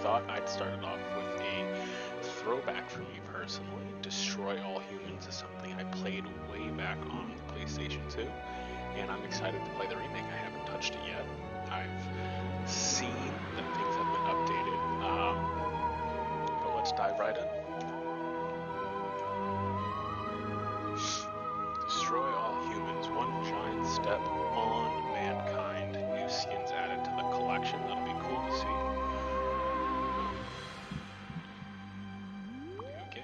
thought I'd start it off with a throwback for me personally. Destroy All Humans is something I played way back on the PlayStation 2, and I'm excited to play the remake. I haven't touched it yet. I've seen that things have been updated, but let's dive right in. Destroy All Humans, one giant step on mankind. New skins added to the collection, that'll be cool to see. New game.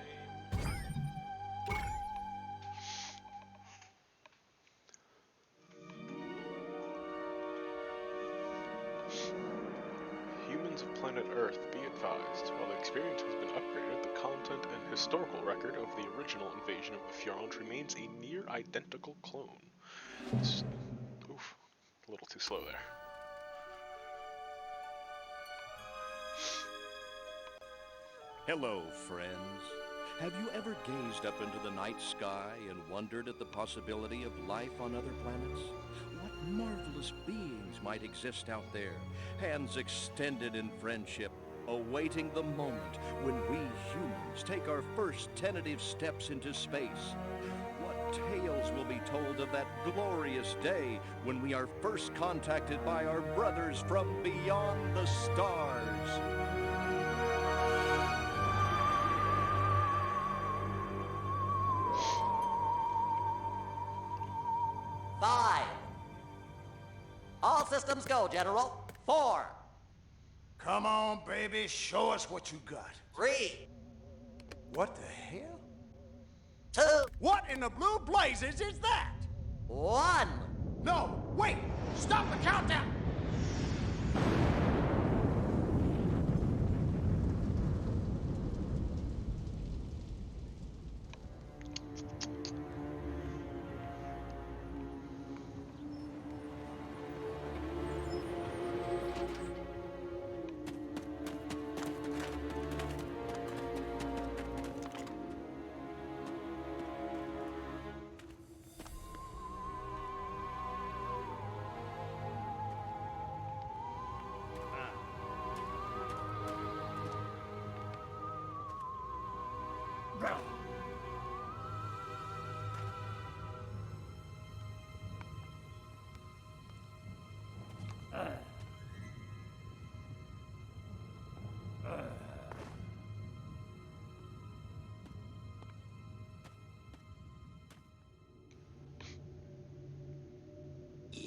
Humans of planet Earth, be advised, while the experience has been upgraded, the content and historical record of the original invasion of the Fjorans remains a near identical clone. Oof, a little too slow there. Hello, friends. Have you ever gazed up into the night sky and wondered at the possibility of life on other planets? What marvelous beings might exist out there, hands extended in friendship, awaiting the moment when we humans take our first tentative steps into space? What tales will be told of that glorious day when we are first contacted by our brothers from beyond the stars? Five. All systems go, General. 4. Come on, baby, show us what you got. 3. What the hell? 2. What in the blue blazes is that? 1. No, wait! Stop the countdown!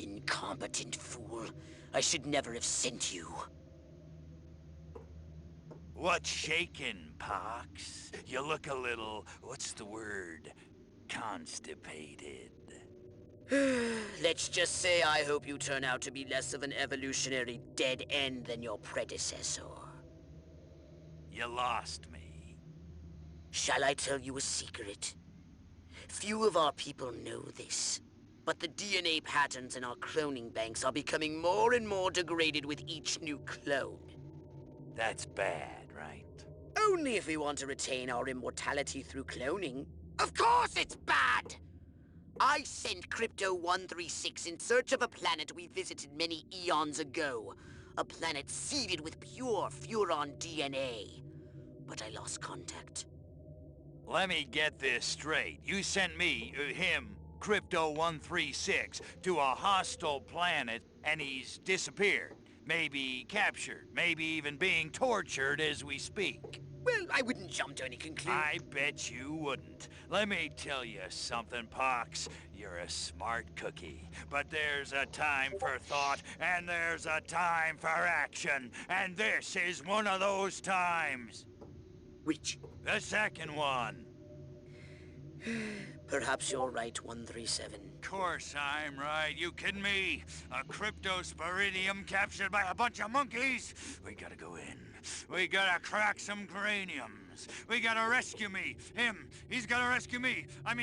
Incompetent fool. I should never have sent you. What's shaking, Pox? You look a little, what's the word? Constipated. Let's just say I hope you turn out to be less of an evolutionary dead end than your predecessor. You lost me. Shall I tell you a secret? Few of our people know this, but the DNA patterns in our cloning banks are becoming more and more degraded with each new clone. That's bad, right? Only if we want to retain our immortality through cloning. Of course it's bad! I sent Crypto-136 in search of a planet we visited many eons ago. A planet seeded with pure Furon DNA. But I lost contact. Let me get this straight. You sent me, him, Crypto-136, to a hostile planet, and he's disappeared. Maybe captured, maybe even being tortured as we speak. Well, I wouldn't jump to any conclusion. I bet you wouldn't. Let me tell you something, Pox. You're a smart cookie. But there's a time for thought, and there's a time for action. And this is one of those times. Which? The second one. Perhaps you're right, 137. Course I'm right. You kidding me? A cryptosporidium captured by a bunch of monkeys? We gotta go in. We gotta crack some craniums. We gotta rescue me. Him, he's gotta rescue me. I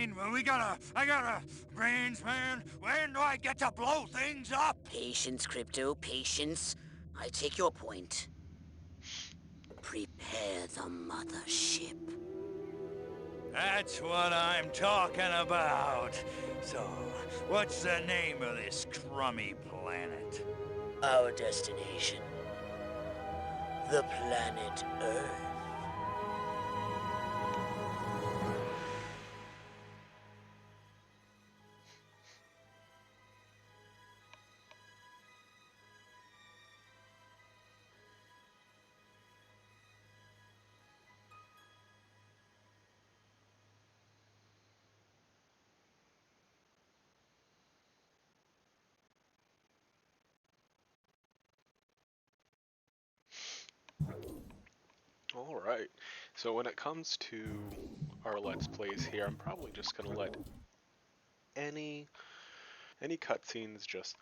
gotta... Brains, man, when do I get to blow things up? Patience, Crypto, patience. I take your point. Prepare the mothership. That's what I'm talking about. So, what's the name of this crummy planet? Our destination. The planet Earth. Alright, so when it comes to our Let's Plays here, I'm probably just going to let any cutscenes just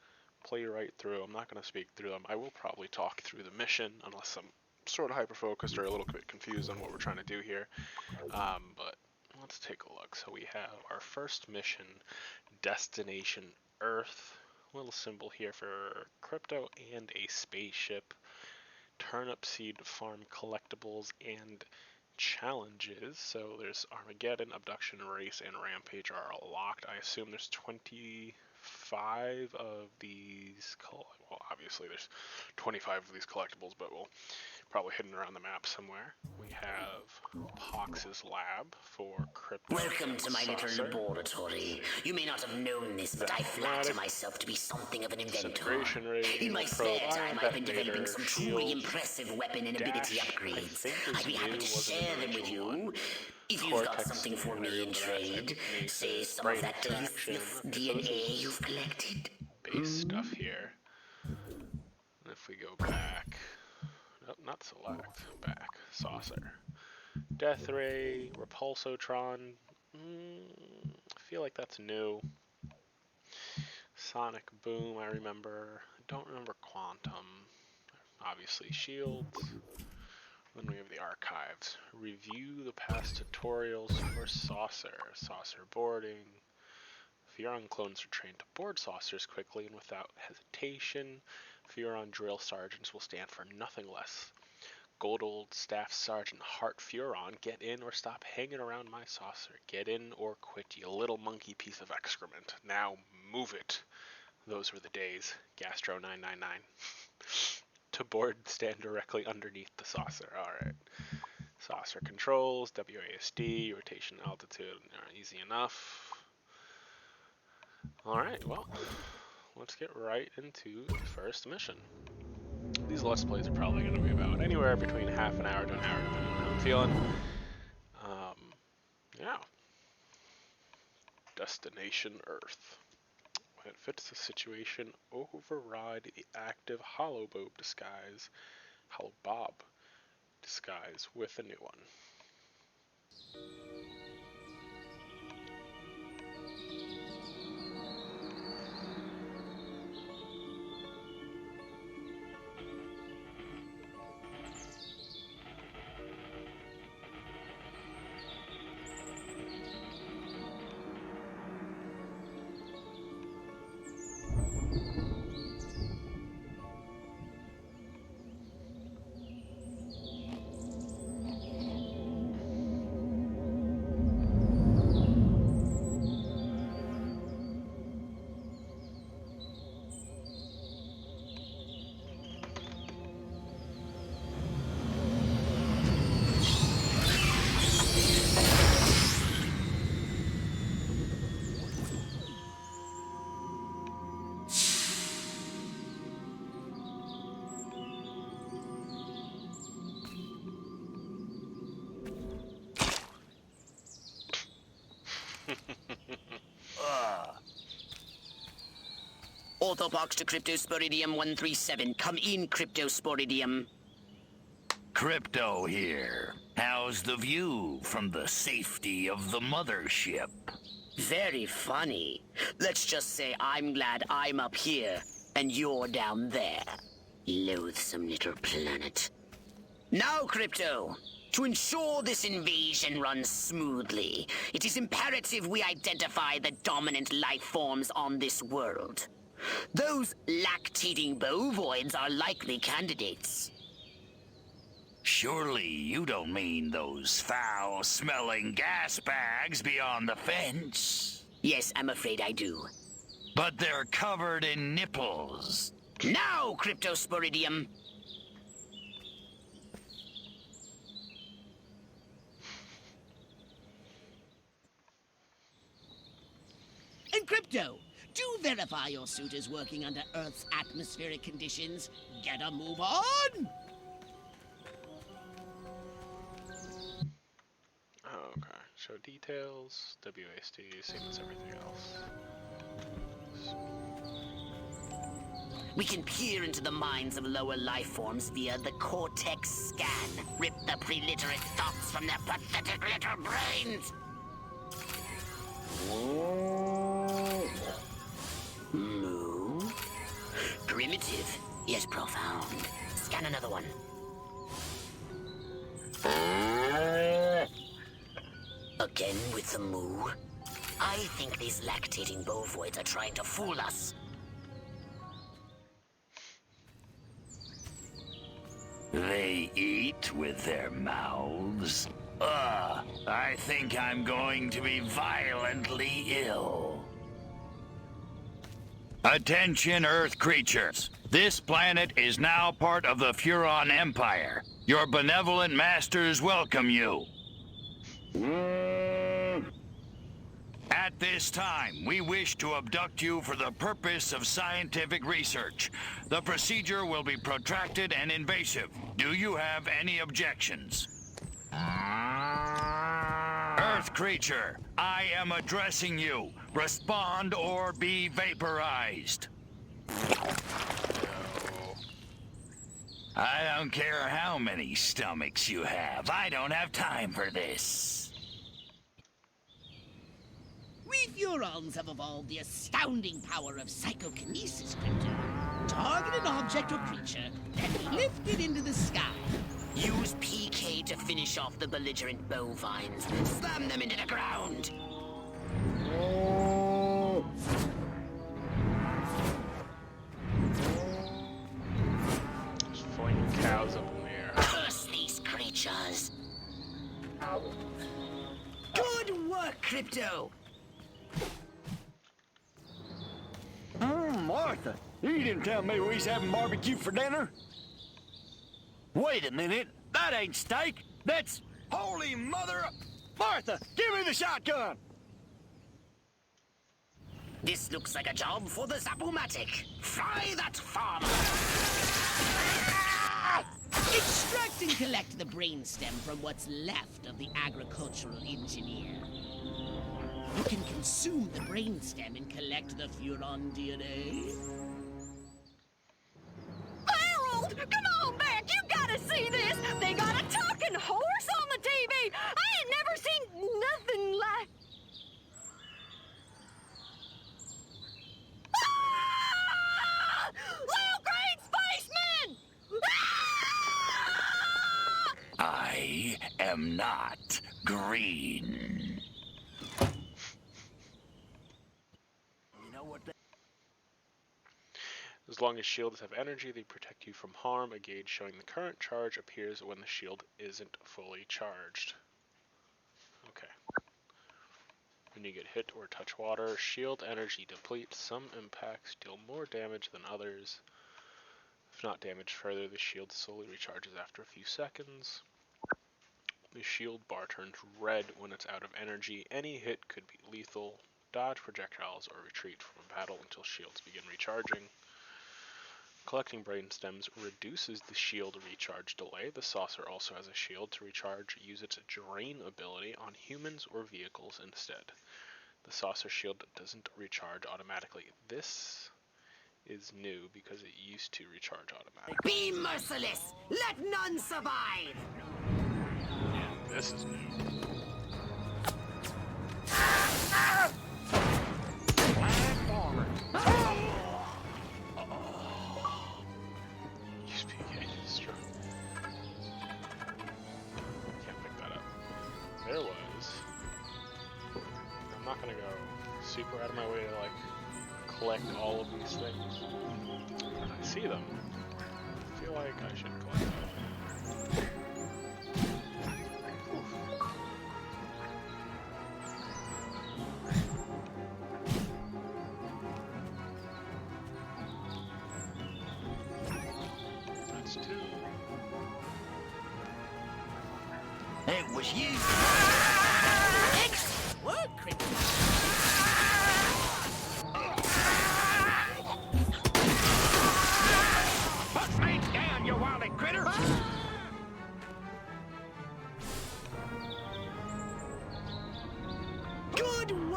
play right through. I'm not going to speak through them. I will probably talk through the mission, unless I'm sort of hyper-focused or a little bit confused on what we're trying to do here. But let's take a look. So we have our first mission, Destination Earth. A little symbol here for crypto and a spaceship. Turnip seed farm collectibles and challenges. So there's Armageddon, Abduction, Race, and Rampage are all locked. I assume there's 25 of these. Well, obviously there's 25 of these collectibles, but we'll probably hidden around the map somewhere. We have Pox's lab for crypto. Welcome to my little laboratory. You may not have known this, but I flatter myself to be something of an inventor. In my spare time, I've been developing some truly impressive weapon and ability upgrades. I'd be happy to share them with you. If you've got something for me in trade, say some of that delicious DNA you've collected. Base stuff here. And if we go back, nope, not select, back, saucer. Death Ray, Repulsotron, I feel like that's new. Sonic Boom, I remember. I don't remember Quantum. Obviously Shields. Then we have the archives. Review the past tutorials for Saucer. Saucer boarding. Furon clones are trained to board saucers quickly and without hesitation. Furon drill sergeants will stand for nothing less. Gold Staff Sergeant Hart Furon, get in or stop hanging around my saucer. Get in or quit, you little monkey piece of excrement. Now move it. Those were the days. Gastro 999. To board, stand directly underneath the saucer. Alright. Saucer controls, WASD, rotation altitude, easy enough. Alright, well, let's get right into the first mission. These Let's Plays are probably going to be about anywhere between half an hour to an hour, depending on how I'm feeling. Yeah. Destination Earth. When it fits the situation, override the active Holobob disguise, Holobob disguise with a new one. Orthopox to Cryptosporidium 137. Come in, Cryptosporidium. Crypto here. How's the view from the safety of the mothership? Very funny. Let's just say I'm glad I'm up here and you're down there. Loathsome little planet. Now, Crypto, to ensure this invasion runs smoothly, it is imperative we identify the dominant life forms on this world. Those lactating bovoids are likely candidates. Surely you don't mean those foul-smelling gas bags beyond the fence? Yes, I'm afraid I do. But they're covered in nipples. Now, Cryptosporidium! Crypto, do verify your suit is working under Earth's atmospheric conditions. Get a move on! Oh, okay. Show details, WASD, same as everything else. We can peer into the minds of lower life forms via the Cortex scan. Rip the preliterate thoughts from their pathetic little brains. Moo. Primitive, yet profound. Scan another one. Again with the moo. I think these lactating bovoids are trying to fool us. They eat with their mouths. I think I'm going to be violently ill. Attention, Earth creatures. This planet is now part of the Furon Empire. Your benevolent masters welcome you. At this time, we wish to abduct you for the purpose of scientific research. The procedure will be protracted and invasive. Do you have any objections? Earth creature, I am addressing you. Respond or be vaporized. I don't care how many stomachs you have. I don't have time for this. We Furons have evolved the astounding power of psychokinesis, Crypto. Target an object or creature, then lift it into the sky. Use PK to finish off the belligerent bovines. Slam them into the ground. Just fling cows up in the air. Curse these creatures. Good work, Crypto! Martha, you didn't tell me we was having barbecue for dinner. Wait a minute, that ain't steak. That's holy mother of... Martha, give me the shotgun. This looks like a job for the Zapomatic. Fry that farmer! Extract and collect the brainstem from what's left of the agricultural engineer. You can consume the brainstem and collect the Furon DNA. Harold, come on back! You gotta see this! They got a talking horse on the TV! I ain't never seen nothing like... Ah! Little green spaceman! Ah! I am not green. As long as shields have energy, they protect you from harm. A gauge showing the current charge appears when the shield isn't fully charged. Okay. When you get hit or touch water, shield energy depletes. Some impacts deal more damage than others. If not damaged further, the shield slowly recharges after a few seconds. The shield bar turns red when it's out of energy. Any hit could be lethal. Dodge projectiles or retreat from battle until shields begin recharging. Collecting brainstems reduces the shield recharge delay. The saucer also has a shield to recharge. Use its drain ability on humans or vehicles instead. The saucer shield doesn't recharge automatically. This is new because it used to recharge automatically. Be merciless! Let none survive! This is new. There was. I'm not gonna go super out of my way to like collect all of these things. If I see them, I feel like I should collect them. That's two. It was you. Excellent work, Crypto!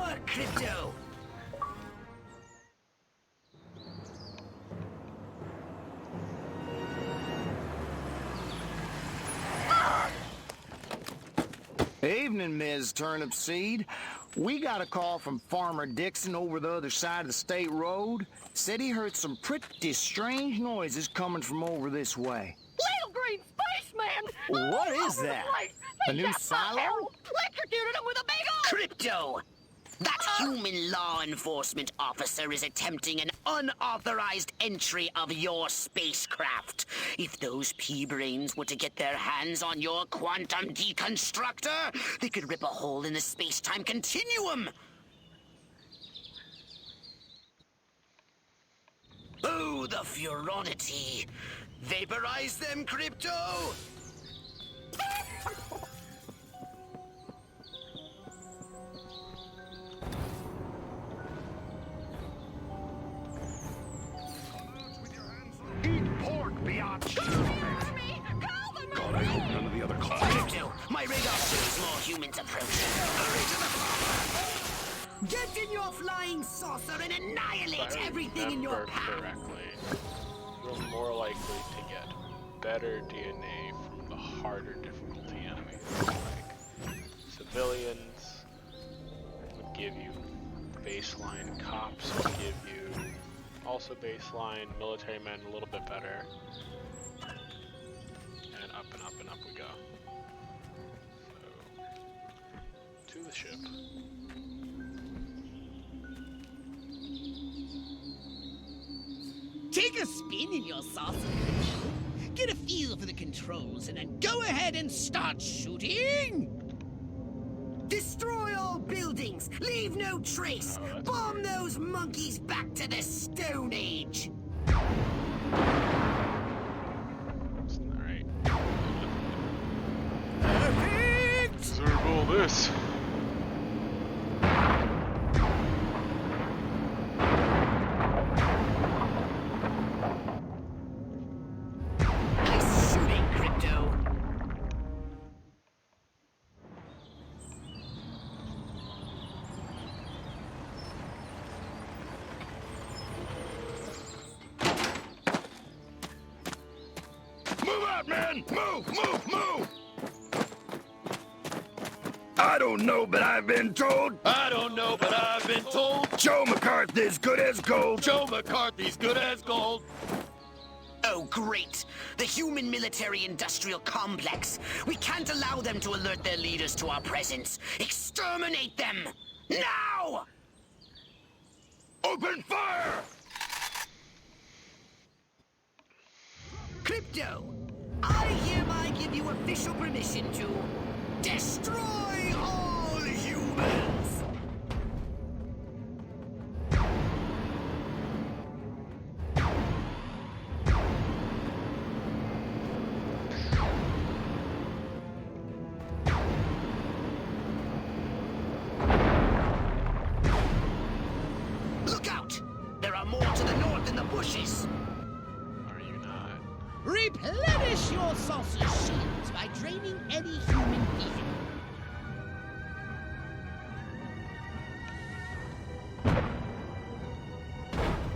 work, Crypto! Evening, Ms. Turnipseed. We got a call from Farmer Dixon over the other side of the state road. Said he heard some pretty strange noises coming from over this way. Little green spaceman! What all is over the that? place. A They new got my silo? Harold electrocuted him with a big old... Crypto! That human law enforcement officer is attempting an unauthorized entry of your spacecraft. If those pea-brains were to get their hands on your quantum deconstructor, they could rip a hole in the space-time continuum. Oh, the furonity. Vaporize them, Crypto! Eat pork, biatch! God, I hope none of the other calls. Crypto, my radar shows more humans approaching. Hurry to the bomber! Get in your flying saucer and annihilate If I everything in your remember path! correctly, you're more likely to get better DNA from the harder difficulty enemies. Like civilians would give you baseline, cops would give you also baseline, military men a little bit better, and up and up and up we go. So, to the ship. Take a spin in your saucer. Get a feel for the controls and then go ahead and start shooting! Destroy all buildings! Leave no trace! Oh, that's Bomb weird. those monkeys back to the Stone Age! Alright. Perfect! Observe all this. Nice shooting, Crypto! Move out, man! Move, move, move! I don't know, but I've been told I don't know, but I've been told Joe McCarthy's good as gold. Joe McCarthy's good as gold. Oh, great! The human military-industrial complex! We can't allow them to alert their leaders to our presence! Exterminate them! Now! Open fire! Crypto, I hereby give you official permission to destroy all humans! Look out! There are more to the north in the bushes! Are you not? Replenish your saucer shields by draining any human vehicle.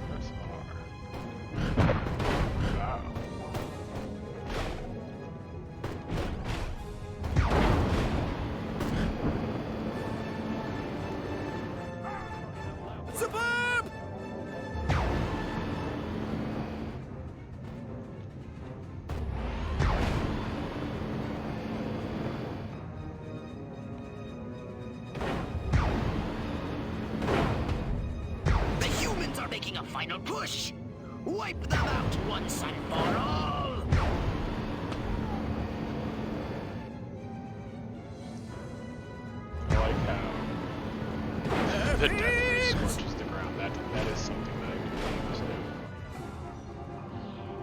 That's far. Wow. Superb! The humans are making a final push! Wipe them out once and for all! I like how the death ray scorches the ground. That is something that I do use now.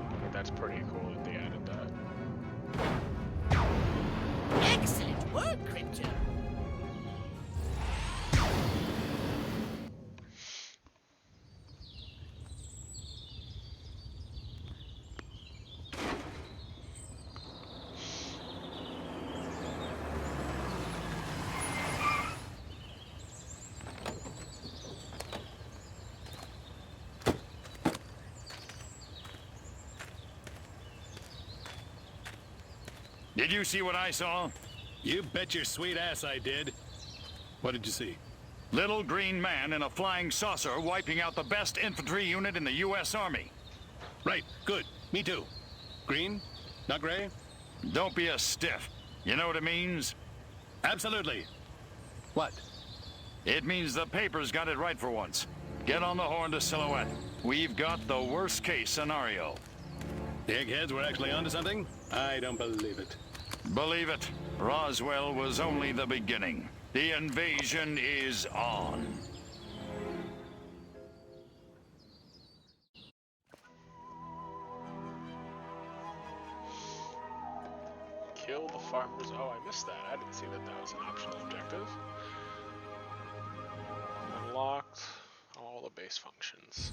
I think that's pretty cool that they added that. Excellent work, Crypto. Did you see what I saw? You bet your sweet ass I did. What did you see? Little green man in a flying saucer wiping out the best infantry unit in the U.S. Army. Right, good. Me too. Green? Not gray? Don't be a stiff. You know what it means? Absolutely. What? It means the paper's got it right for once. Get on the horn to Silhouette. We've got the worst case scenario. The eggheads were actually onto something? I don't believe it. Believe it. Roswell was only the beginning. The invasion is on. Kill the farmers. Oh, I missed that. I didn't see that that was an optional objective. Unlocked all the base functions.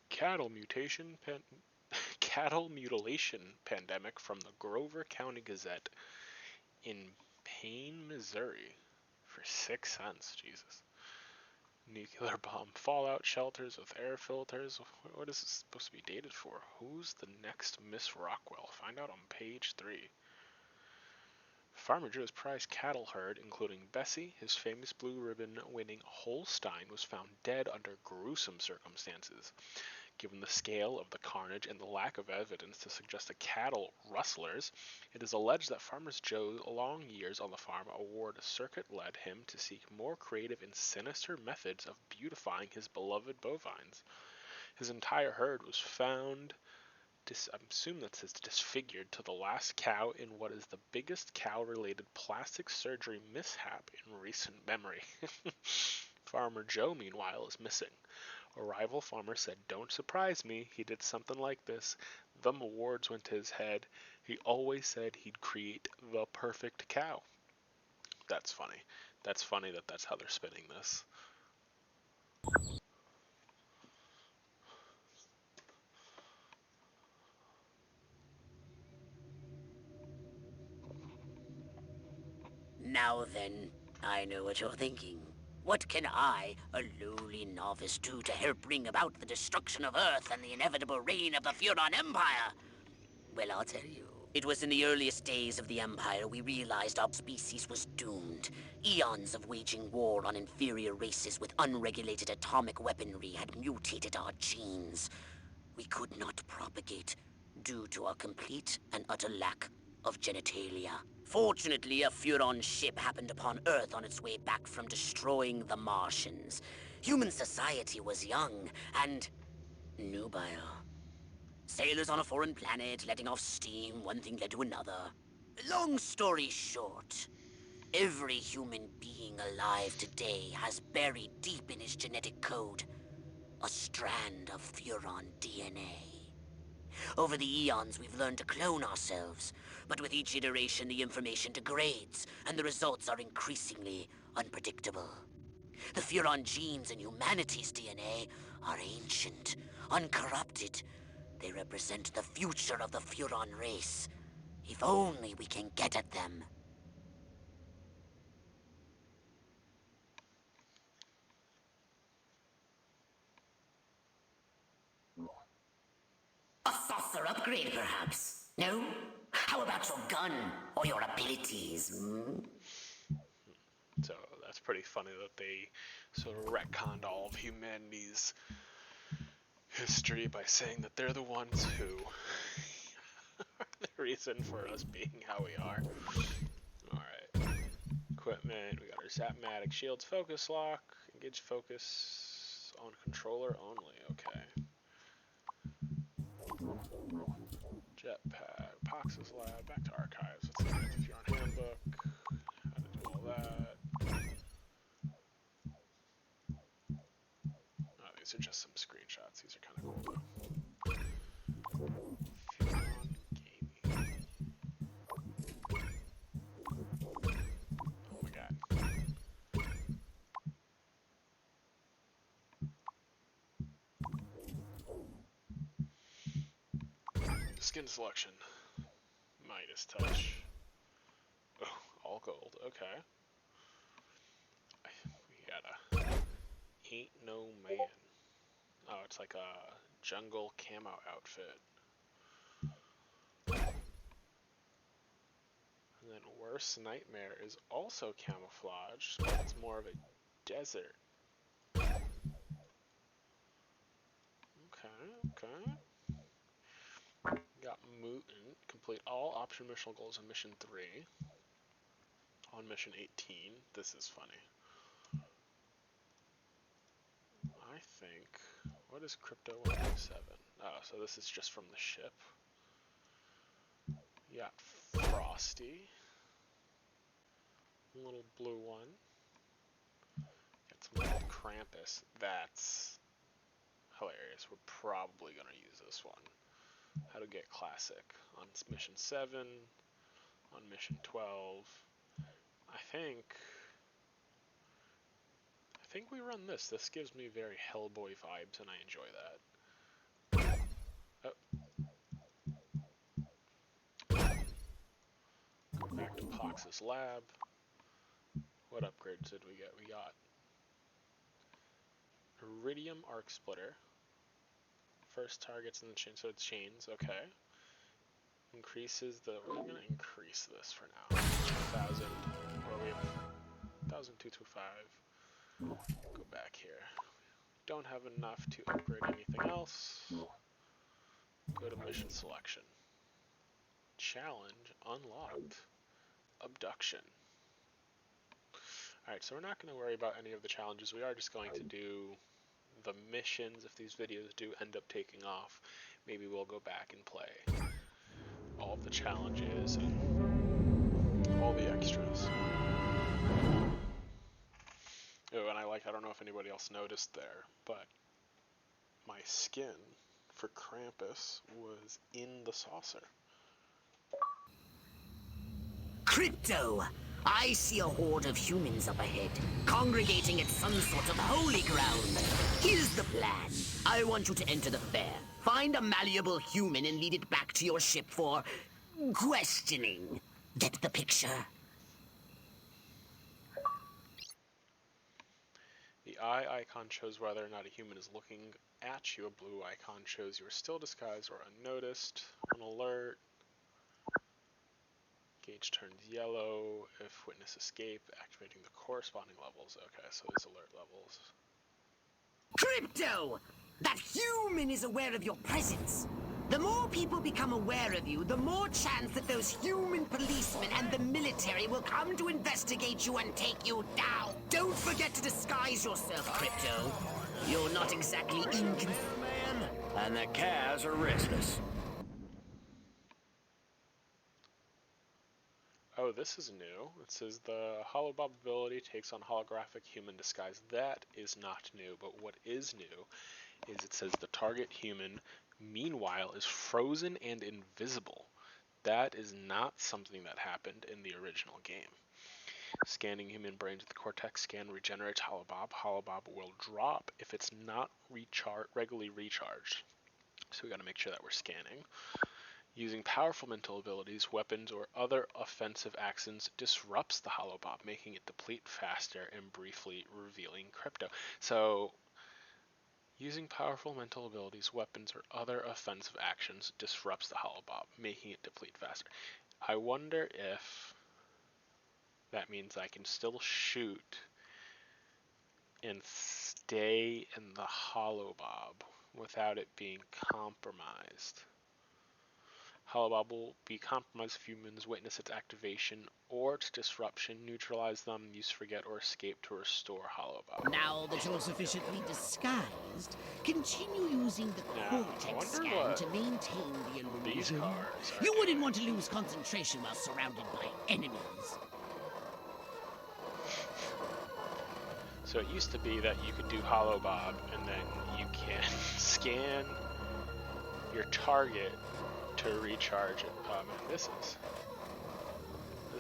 Cattle mutilation pandemic from the Grover County Gazette in Payne, Missouri, for 6 cents. Jesus. Nuclear bomb fallout shelters with air filters. What is this supposed to be dated for? Who's the next Miss Rockwell? Find out on page 3. Farmer Joe's prized cattle herd, including Bessie, his famous blue ribbon-winning Holstein, was found dead under gruesome circumstances. Given the scale of the carnage and the lack of evidence to suggest the cattle rustlers, it is alleged that Farmer Joe's long years on the farm award circuit led him to seek more creative and sinister methods of beautifying his beloved bovines. His entire herd was found, I assume that says disfigured, to the last cow in what is the biggest cow-related plastic surgery mishap in recent memory. Farmer Joe, meanwhile, is missing. A rival farmer said, "Don't surprise me, he did something like this." Them awards went to his head. He always said he'd create the perfect cow. That's funny. That's funny that that's how they're spinning this. Now then, I know what you're thinking. What can I, a lowly novice, do to help bring about the destruction of Earth and the inevitable reign of the Furon Empire? Well, I'll tell you. It was in the earliest days of the Empire we realized our species was doomed. Eons of waging war on inferior races with unregulated atomic weaponry had mutated our genes. We could not propagate due to our complete and utter lack of genitalia. Fortunately, a Furon ship happened upon Earth on its way back from destroying the Martians. Human society was young and nubile. Sailors on a foreign planet, letting off steam, one thing led to another. Long story short, every human being alive today has buried deep in his genetic code a strand of Furon DNA. Over the eons, we've learned to clone ourselves, but with each iteration, the information degrades, and the results are increasingly unpredictable. The Furon genes in humanity's DNA are ancient, uncorrupted. They represent the future of the Furon race. If only we can get at them. A saucer upgrade, perhaps? No? How about your gun or your abilities? So that's pretty funny that they sort of retconned all of humanity's history by saying that they're the ones who are the reason for us being how we are. Alright. Equipment, we got our Zapmatic Shields focus lock, engage focus on controller only, okay. Jetpack, Pox's lab, back to archives. Let's see if you're on handbook, how to do all that. Oh, these are just some screenshots. These are kind of cool though. Furon Gaming. Oh my god. Skin selection. Midas touch. Oh, all gold. Okay. We got a Ain't No Man. Oh, it's like a jungle camo outfit. And Worst Nightmare is also camouflaged, but it's more of a desert. Okay. Got Mutant. Complete all option mission goals on mission 3. On mission 18. This is funny. I think... What is Crypto 127? Oh, so this is just from the ship. You got Frosty. Little blue one. Got some called Krampus. That's hilarious. We're probably going to use this one. How to get classic. On mission 7. On mission 12. I think we run this. This gives me very Hellboy vibes, and I enjoy that. Oh. Go back to Pox's lab. What upgrades did we get? We got Iridium Arc Splitter. First targets in the chain, so it's chains, okay. Increases the, we're gonna increase this for now. 1,000, well we have 1,225. Go back here. Don't have enough to upgrade anything else. Go to mission selection. Challenge unlocked. Abduction. Alright, so we're not going to worry about any of the challenges. We are just going to do the missions. If these videos do end up taking off, maybe we'll go back and play all of the challenges and all the extras. Oh, and I don't know if anybody else noticed there, but my skin for Krampus was in the saucer. Crypto! I see a horde of humans up ahead, congregating at some sort of holy ground. Here's the plan. I want you to enter the fair, find a malleable human and lead it back to your ship for questioning. Get the picture? The eye icon shows whether or not a human is looking at you. A blue icon shows you are still disguised or unnoticed. On alert. Gauge turns yellow if witness escape, activating the corresponding levels. Okay, so these alert levels. Crypto! That human is aware of your presence. The more people become aware of you, the more chance that those human policemen and the military will come to investigate you and take you down. Don't forget to disguise yourself, Crypto. You're not exactly man, and the cows are restless. Oh, this is new. It says the Holobob ability takes on holographic human disguise. That is not new, but what is new is it says the target human, meanwhile, is frozen and invisible. That is not something that happened in the original game. Scanning human brains with the Cortex scan regenerates Holobob. Holobob will drop if it's not regularly recharged. So we got to make sure that we're scanning. Using powerful mental abilities, weapons, or other offensive actions disrupts the Holobob, making it deplete faster and briefly revealing Crypto. So, using powerful mental abilities, weapons, or other offensive actions disrupts the Holobob, making it deplete faster. I wonder if that means I can still shoot and stay in the Holobob without it being compromised. Holobob will be compromised if humans witness its activation or its disruption, neutralize them, use forget, or escape to restore Holobob. Now that you're sufficiently disguised, continue using the Cortex scan to maintain the illusion. These cars You wouldn't want to lose concentration while surrounded by enemies. So it used to be that you could do Holobob and then you can scan your target to recharge it. And this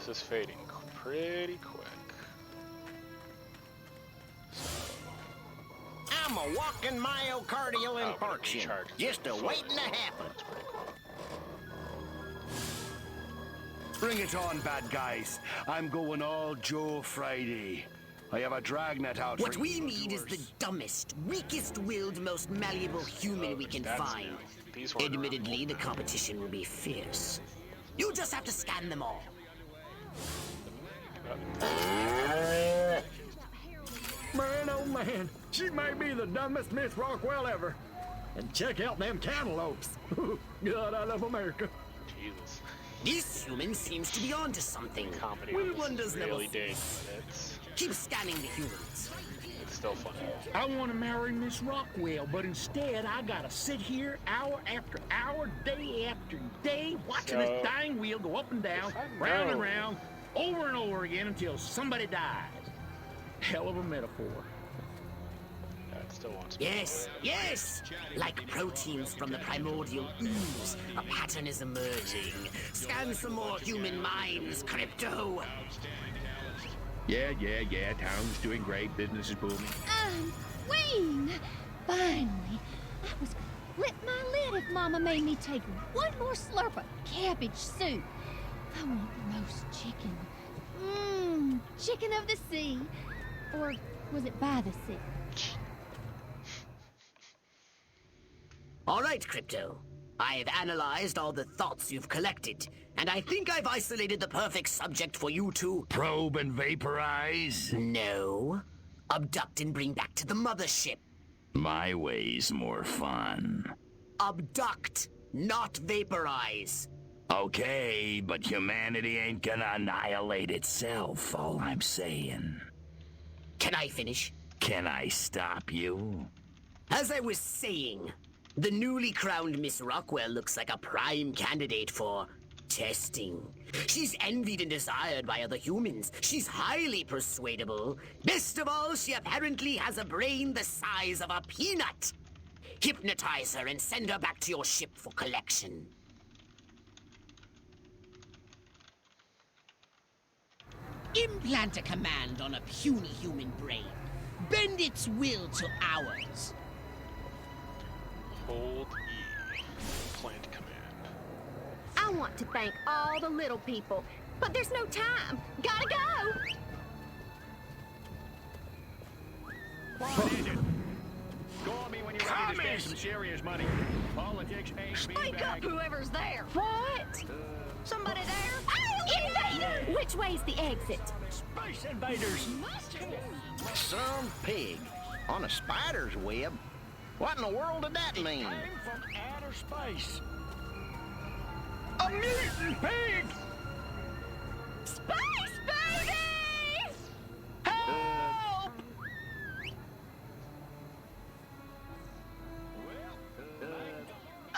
is fading pretty quick. I'm a walking myocardial infarction, just a waiting to happen. That's pretty cool. Bring it on, bad guys. I'm going all Joe Friday. I have a dragnet out What for we need is the dumbest, weakest-willed, most malleable human we can find. Admittedly, the competition will be fierce. You just have to scan them all. Man, oh man, she may be the dumbest Miss Rockwell ever. And check out them cantaloupes. God, I love America. Jesus. This human seems to be onto something. Comedy We on wonders this is really level. dated, but Keep scanning the humans. it's still funny. I want to marry Miss Rockwell, but instead I gotta sit here hour after hour, day after day, watching So, this dying wheel go up and down, if I round and know- round, over and over again until somebody dies. Hell of a metaphor. That still wants. Yes, yes! Like proteins from the primordial ooze, a pattern is emerging. Scan some more human minds, Crypto! Yeah. Town's doing great. Business is booming. Queen! Finally, I was gonna flip my lid if Mama made me take one more slurp of cabbage soup. I want roast chicken. Mmm, chicken of the sea. Or was it by the sea? All right, Crypto. I've analyzed all the thoughts you've collected, and I think I've isolated the perfect subject for you to... Probe and vaporize? No. Abduct and bring back to the mothership. My way's more fun. Abduct, not vaporize. Okay, but humanity ain't gonna annihilate itself, all I'm saying. Can I finish? Can I stop you? As I was saying, the newly crowned Miss Rockwell looks like a prime candidate for testing. She's envied and desired by other humans. She's highly persuadable. Best of all, she apparently has a brain the size of a peanut. Hypnotize her and send her back to your ship for collection. Implant a command on a puny human brain. Bend its will to ours. Hold E. Plant command. I want to thank all the little people, but there's no time. Gotta go! What is it? Go on me when you're ready to spend some serious money. Politics ain't Speak up, whoever's there. What? Somebody there? Invader! Which way's the exit? Space invaders! Some pig on a spider's web. What in the world did that mean? Came from outer space. A mutant pig! Space baby! Help!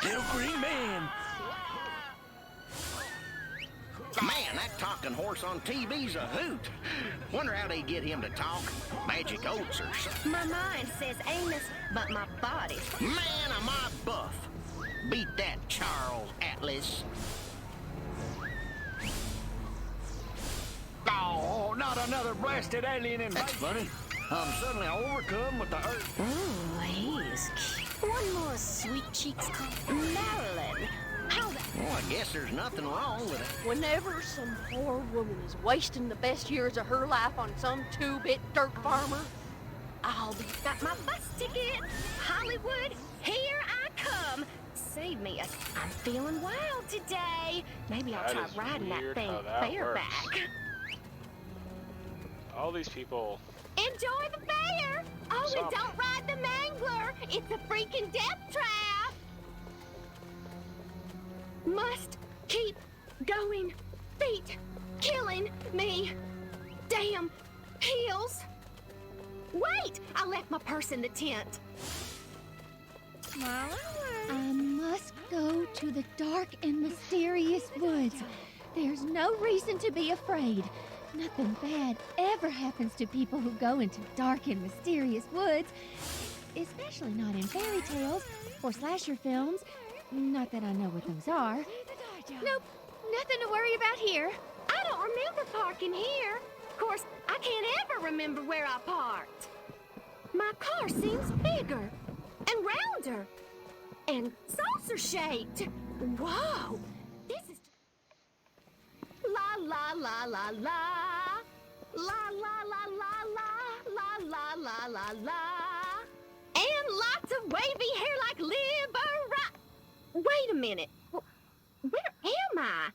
Little green man! Man, that talking horse on TV's a hoot. Wonder how they get him to talk. Magic oats or something. My mind says Amos, but my body. Man, am I buff. Beat that, Charles Atlas. Oh, not another blasted alien invasion. That's funny. I'm suddenly overcome with the earth. Ooh, he's cute. One more sweet cheeks called Marilyn. How's that? Well, I guess there's nothing wrong with it. Whenever some poor woman is wasting the best years of her life on some two-bit dirt farmer, I'll be... Got my bus ticket. Hollywood, here I come. Save me a... I'm feeling wild today. Maybe I'll That try is riding that weird thing how that bareback. works. All these people. Enjoy the fair! Oh, Stop. and don't ride the mangler! It's a freaking death trap! Must keep going. Feet killing me. Damn heels. Wait! I left my purse in the tent. I must go to the dark and mysterious woods. There's no reason to be afraid. Nothing bad ever happens to people who go into dark and mysterious woods, especially not in fairy tales or slasher films. Not that I know what those are. Nope, nothing to worry about here. I don't remember parking here. Of course, I can't ever remember where I parked. My car seems bigger and rounder and saucer-shaped. Whoa! This is... La la la la la. La la la la la. La la la la la. And lots of wavy hair like Libera. Wait a minute. Where am I?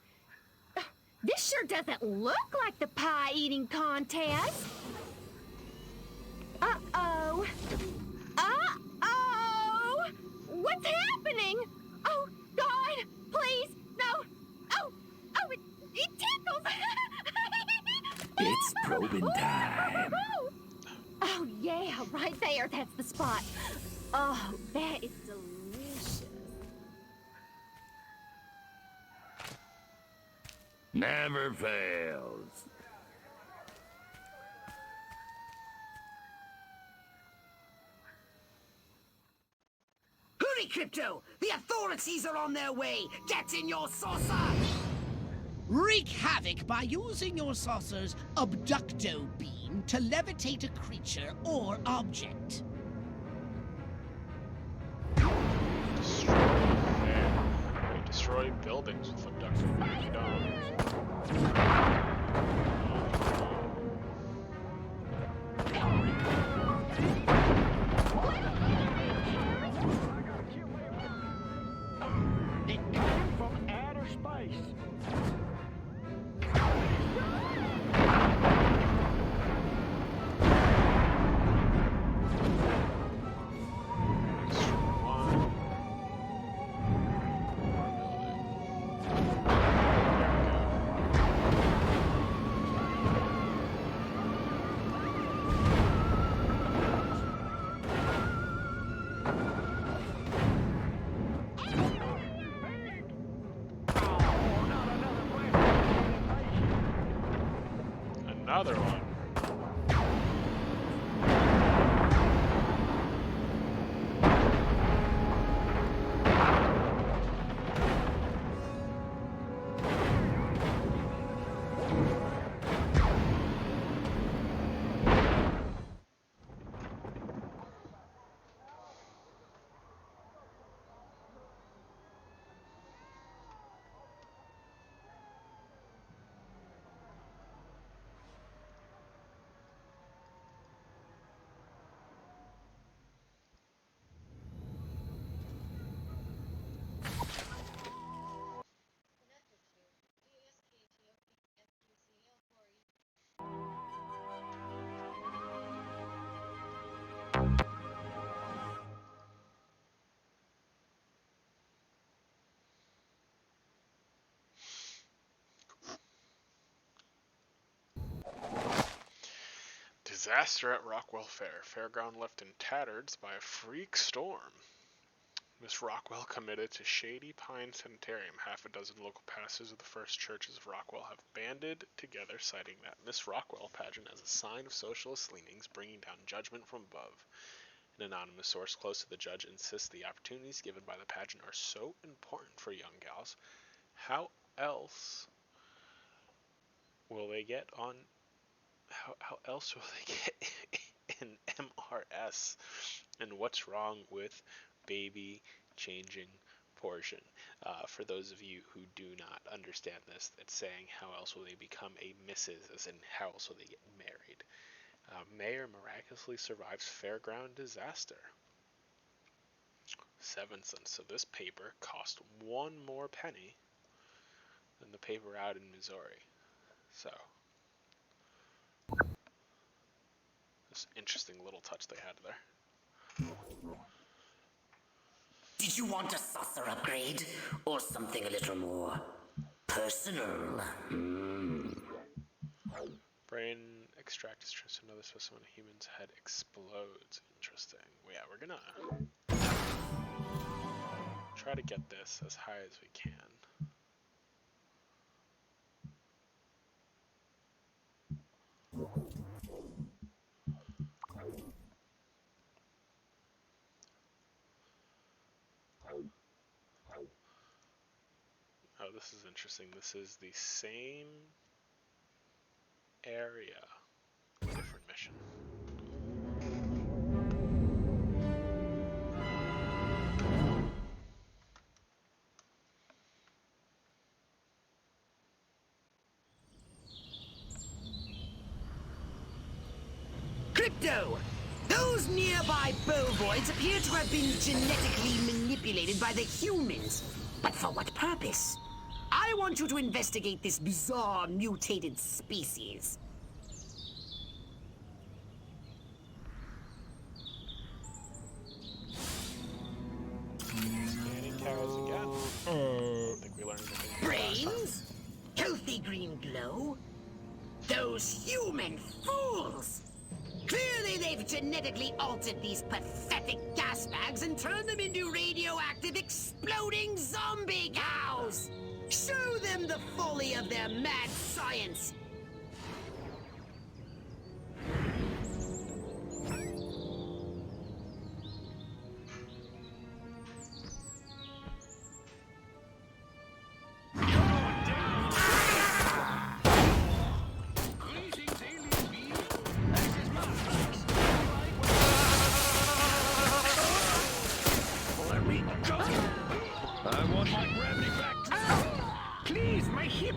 This sure doesn't look like the pie-eating contest. Uh-oh. Uh-oh! What's happening? Oh, God, please, no. Oh, it tickles. It's probing time. Oh, yeah, right there. That's the spot. Oh, that is delicious. Never fails. Hurry, Crypto! The authorities are on their way! Get in your saucer! Wreak havoc by using your saucer's abducto beam to levitate a creature or object. Destroy buildings with abducto beam. It came from outer space. Another one. Disaster at Rockwell Fair. Fairground left in tatters by a freak storm. Miss Rockwell committed to Shady Pine Sanitarium. Half a dozen local pastors of the First Churches of Rockwell have banded together, citing that Miss Rockwell pageant as a sign of socialist leanings, bringing down judgment from above. An anonymous source close to the judge insists the opportunities given by the pageant are so important for young gals. How else will they get on? How else will they get an MRS? And what's wrong with baby changing portion? For those of you who do not understand this, it's saying how else will they become a Mrs., as in how else will they get married? Mayor miraculously survives fairground disaster. 7 cents. So this paper cost 1 more penny than the paper out in Missouri. So this interesting little touch they had there. Did you want a saucer upgrade? Or something a little more personal? Brain extract is transferred to another specimen. A human's head explodes. Interesting. Well, yeah, we're gonna try to get this as high as we can. Oh, this is interesting. This is the same area, different mission. Crypto! Those nearby bovoids appear to have been genetically manipulated by the humans. But for what purpose? I I want you to investigate this bizarre mutated species. Scanning cows again. I think we learned anything. Brains? Healthy green glow? Those human fools! Clearly they've genetically altered these pathetic gas bags and turned them into radioactive exploding zombie cows! Show them the folly of their mad science! I want my gravity back. Please, my hip.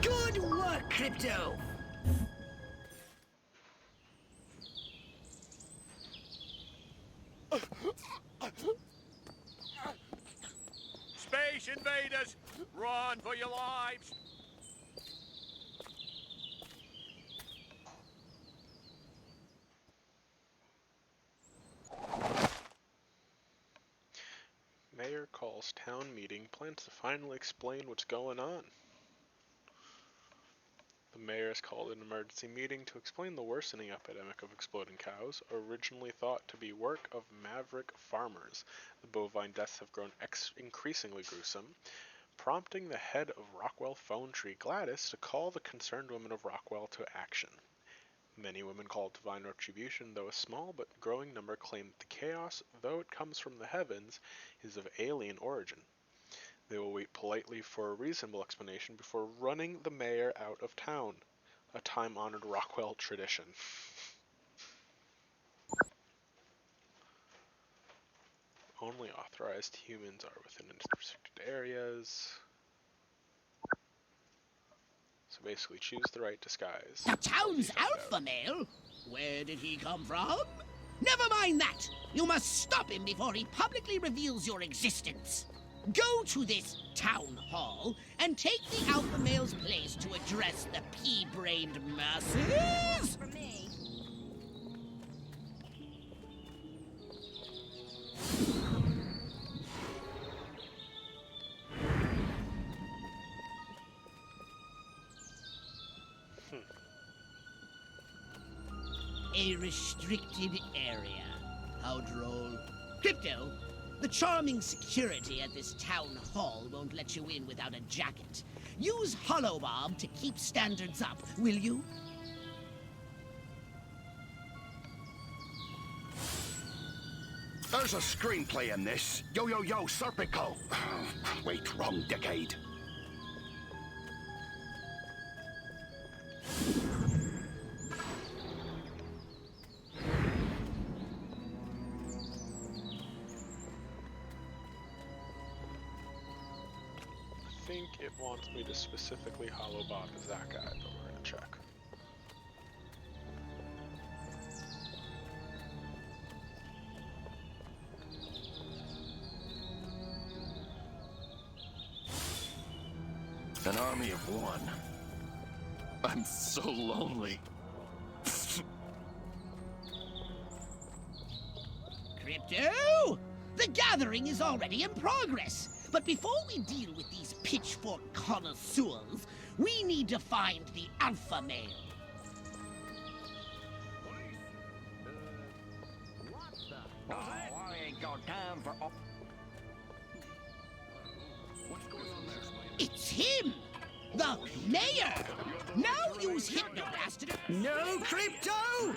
Good work, Crypto! Space invaders! Run for your lives! Mayor calls town meeting, plans to finally explain what's going on. The mayor has called an emergency meeting to explain the worsening epidemic of exploding cows, originally thought to be work of maverick farmers. The bovine deaths have grown increasingly gruesome, prompting the head of Rockwell Phone Tree, Gladys, to call the concerned women of Rockwell to action. Many women called divine retribution, though a small but growing number claim that the chaos, though it comes from the heavens, is of alien origin. They will wait politely for a reasonable explanation before running the mayor out of town, a time-honored Rockwell tradition. Only authorized humans are within restricted areas. So basically, choose the right disguise. The town's alpha male? Where did he come from? Never mind that! You must stop him before he publicly reveals your existence. Go to this town hall and take the alpha male's place to address the pea-brained masses. For me. A restricted area. How droll. Crypto, the charming security at this town hall won't let you in without a jacket. Use Holobob to keep standards up, will you? There's a screenplay in this. Yo, yo, yo, Serpico. Wait, wrong decade. I think it wants me to specifically Holobob as that guy, but we're gonna check. An army of one. I'm so lonely. Crypto! The gathering is already in progress. But before we deal with these pitchfork connoisseurs, we need to find the alpha male. Oh, I ain't got time for... What's going on there, Smite? It's him! The mayor! Now use Hypnoblast to... No, Crypto!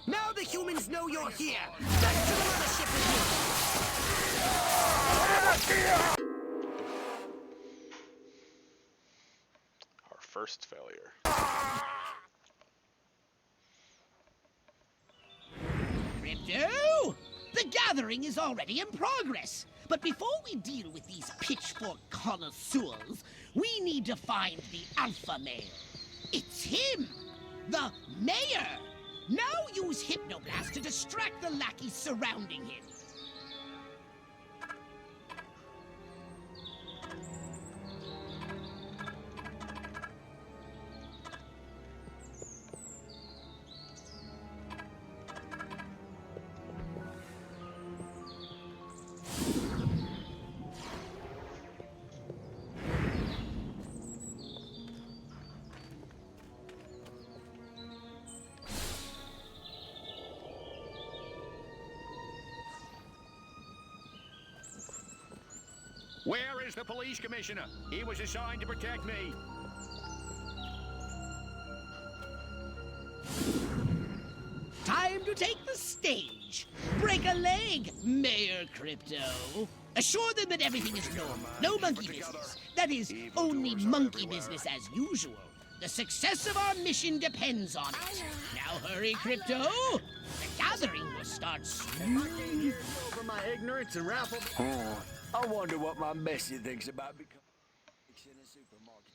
Now the humans know you're here! Back to the mothership with you! Our first failure. Crypto! The gathering is already in progress. But before we deal with these pitchfork connoisseurs, We need to find the alpha male. It's him! The mayor! Now use Hypnoblast to distract the lackeys surrounding him. Where is the police commissioner? He was assigned to protect me. Time to take the stage. Break a leg, Mayor Crypto. Assure them that everything is normal. No monkey business. That is, only monkey business as usual. The success of our mission depends on it. Now hurry, Crypto. The gathering will start soon. Over my ignorance and raffle. Oh, I wonder what my Bessie thinks about becoming in a supermarket.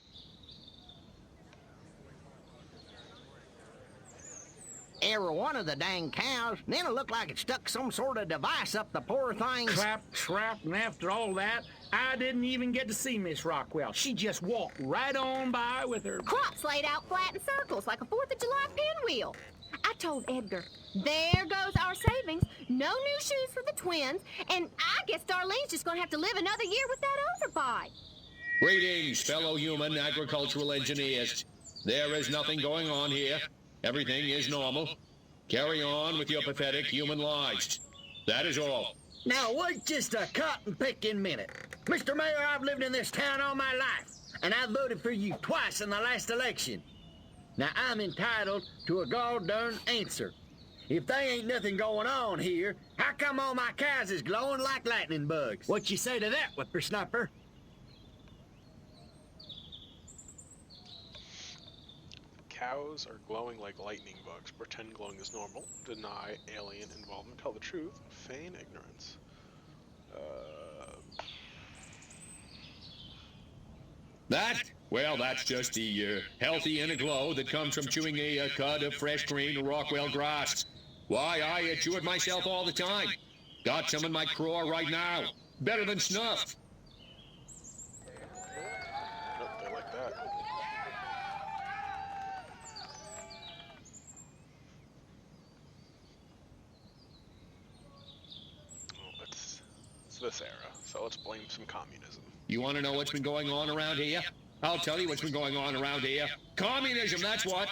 Every one of the dang cows, then it looked like it stuck some sort of device up the poor thing's... Clap, trap, and after all that, I didn't even get to see Miss Rockwell. She just walked right on by with her... Crops laid out flat in circles like a 4th of July pinwheel. I told Edgar, there goes our savings, no new shoes for the twins, and I guess Darlene's just gonna have to live another year with that overbite. Greetings, fellow human agricultural engineers. There is nothing going on here. Everything is normal. Carry on with your pathetic human lives. That is all. Now, wait just a cotton-picking minute. Mr. Mayor, I've lived in this town all my life, and I voted for you twice in the last election. Now, I'm entitled to a gall-darn answer. If they ain't nothing going on here, how come all my cows is glowing like lightning bugs? What you say to that, whippersnapper? Cows are glowing like lightning bugs. Pretend glowing is normal. Deny alien involvement. Tell the truth. Feign ignorance. That? Well, that's just the healthy inner glow that comes from chewing a cud of fresh green Rockwell grass. Why, I chew it myself all the time. Got some in my craw right now. Better than snuff. Nope, they like that. Well, it's this era, so let's blame some communism. You want to know what's been going on around here? I'll tell you what's been going on around here. Communism, that's what.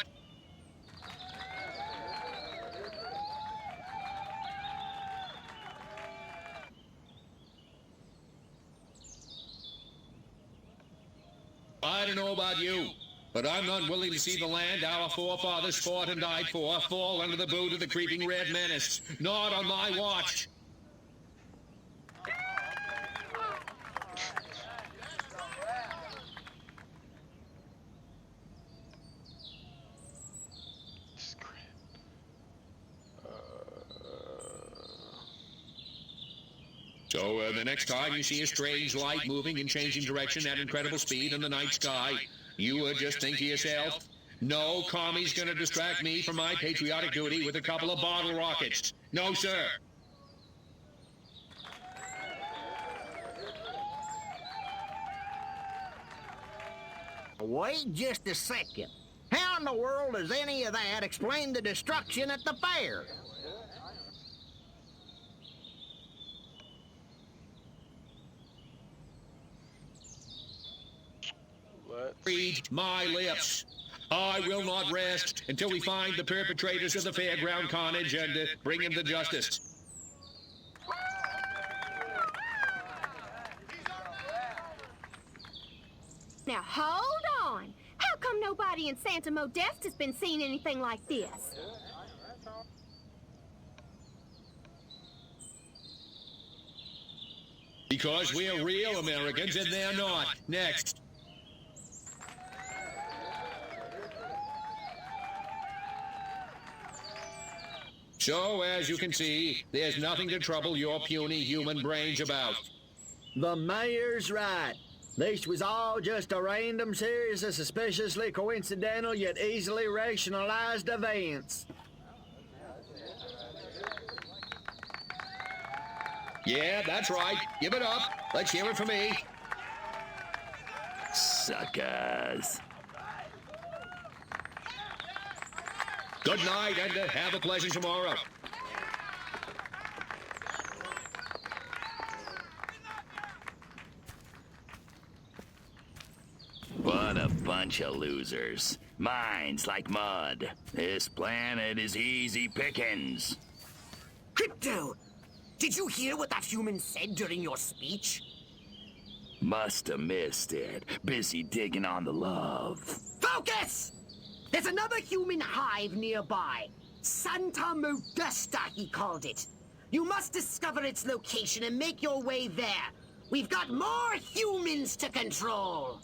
I don't know about you, but I'm not willing to see the land our forefathers fought and died for fall under the boot of the creeping red menace. Not on my watch. So the next time you see a strange light moving and changing direction at incredible speed in the night sky, you just think to yourself, no commie's gonna distract me from my patriotic duty with a couple of bottle rockets. No, sir. Wait just a second. How in the world does any of that explain the destruction at the fair? Read my lips. I will not rest until we find the perpetrators of the fairground carnage and bring them to justice. Now, hold on. How come nobody in Santa Modesta has been seeing anything like this? Because we're real Americans and they're not. Next. So, as you can see, there's nothing to trouble your puny human brains about. The mayor's right. This was all just a random series of suspiciously coincidental yet easily rationalized events. Yeah, that's right. Give it up. Let's hear it from me. Suckers. Good night, and have a pleasant tomorrow. What a bunch of losers. Minds like mud. This planet is easy pickings. Crypto, did you hear what that human said during your speech? Must have missed it. Busy digging on the love. Focus! There's another human hive nearby. Santa Modesta, he called it. You must discover its location and make your way there. We've got more humans to control.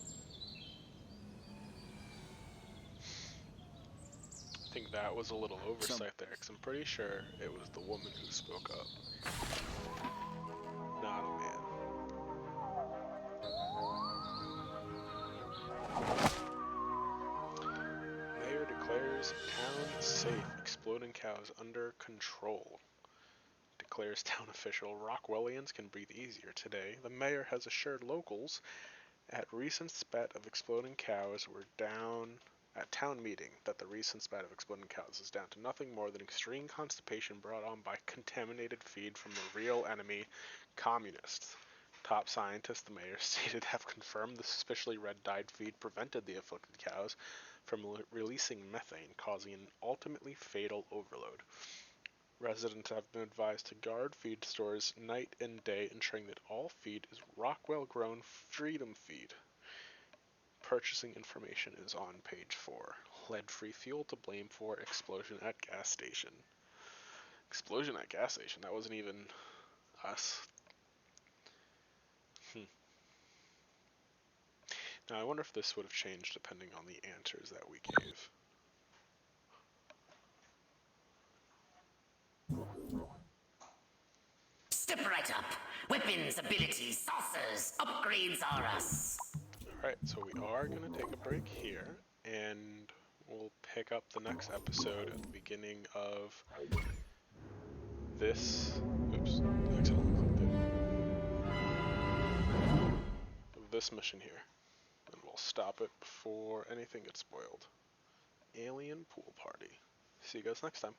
I think that was a little oversight there, because I'm pretty sure it was the woman who spoke up. Not a man. Mayor declares town safe. Exploding cows under control. Declares town official Rockwellians can breathe easier today. The mayor has assured locals at recent spat of exploding cows were down at town meeting that the recent spat of exploding cows is down to nothing more than extreme constipation brought on by contaminated feed from the real enemy, communists. Top scientists, the mayor stated, have confirmed the suspiciously red-dyed feed prevented the afflicted cows from releasing methane, causing an ultimately fatal overload. Residents have been advised to guard feed stores night and day, ensuring that all feed is Rockwell-grown Freedom feed. Purchasing information is on page 4. Lead-free fuel to blame for explosion at gas station. Explosion at gas station? That wasn't even us. Now I wonder if this would have changed depending on the answers that we gave. Step right up. Weapons, abilities, saucers, upgrades are us. Alright, so we are going to take a break here, and we'll pick up the next episode at the beginning of this... Oops, I accidentally clicked it. Of this mission here. And we'll stop it before anything gets spoiled. Alien Pool Party. See you guys next time.